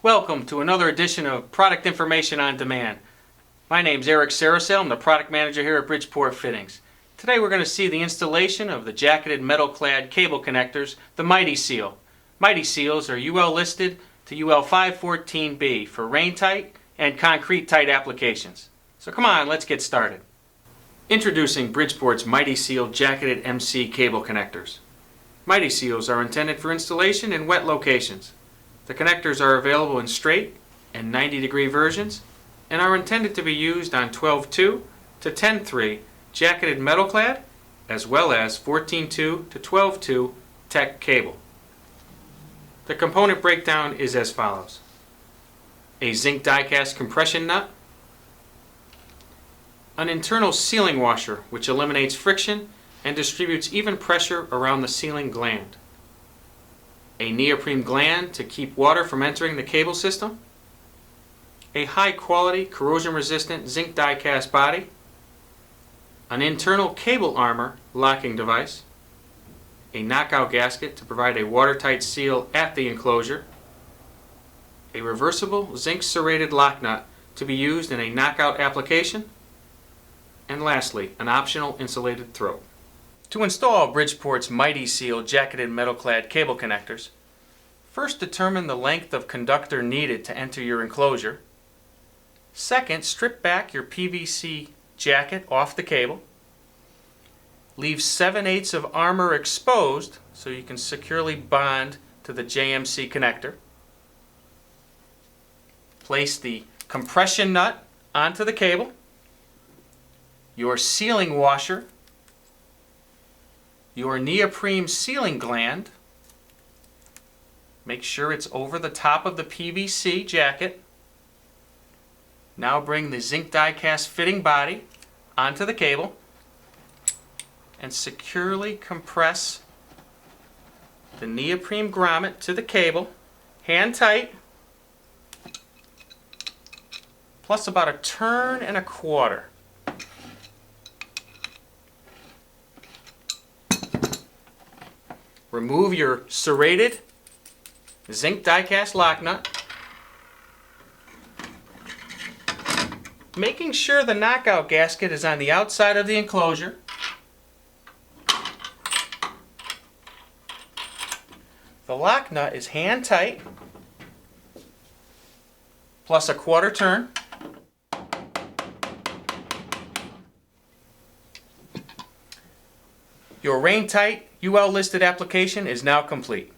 Welcome to another edition of Product Information on Demand. My name is Eric Saracel. I'm the product manager here at Bridgeport Fittings. Today we're going to see the installation of the jacketed metal-clad cable connectors, the Mighty Seal. Mighty Seals are UL listed to UL 514B for rain-tight and concrete-tight applications. So come on, let's get started. Introducing Bridgeport's Mighty Seal jacketed MC cable connectors. Mighty Seals are intended for installation in wet locations. The connectors are available in straight and 90-degree versions and are intended to be used on 12.2 to 10.3 jacketed metal-clad as well as 14.2 to 12.2 tech cable. The component breakdown is as follows: a zinc die-cast compression nut, an internal sealing washer which eliminates friction and distributes even pressure around the sealing gland, a neoprene gland to keep water from entering the cable system, a high-quality corrosion-resistant zinc die-cast body, an internal cable armor locking device, a knockout gasket to provide a watertight seal at the enclosure, a reversible zinc serrated lock nut to be used in a knockout application, and lastly, an optional insulated throat. To install Bridgeport's Mighty Seal jacketed metal-clad cable connectors, first determine the length of conductor needed to enter your enclosure. Second, strip back your PVC jacket off the cable. Leave 7/8 of armor exposed so you can securely bond to the JMC connector. Place the compression nut onto the cable, your sealing washer, your neoprene sealing gland. Make sure it's over the top of the PVC jacket. Now bring the zinc die-cast fitting body onto the cable and securely compress the neoprene grommet to the cable, hand tight, plus about a turn and a quarter. Remove your serrated zinc die-cast lock nut, making sure the knockout gasket is on the outside of the enclosure. The lock nut is hand tight, plus a quarter turn. Your rain-tight UL listed application is now complete.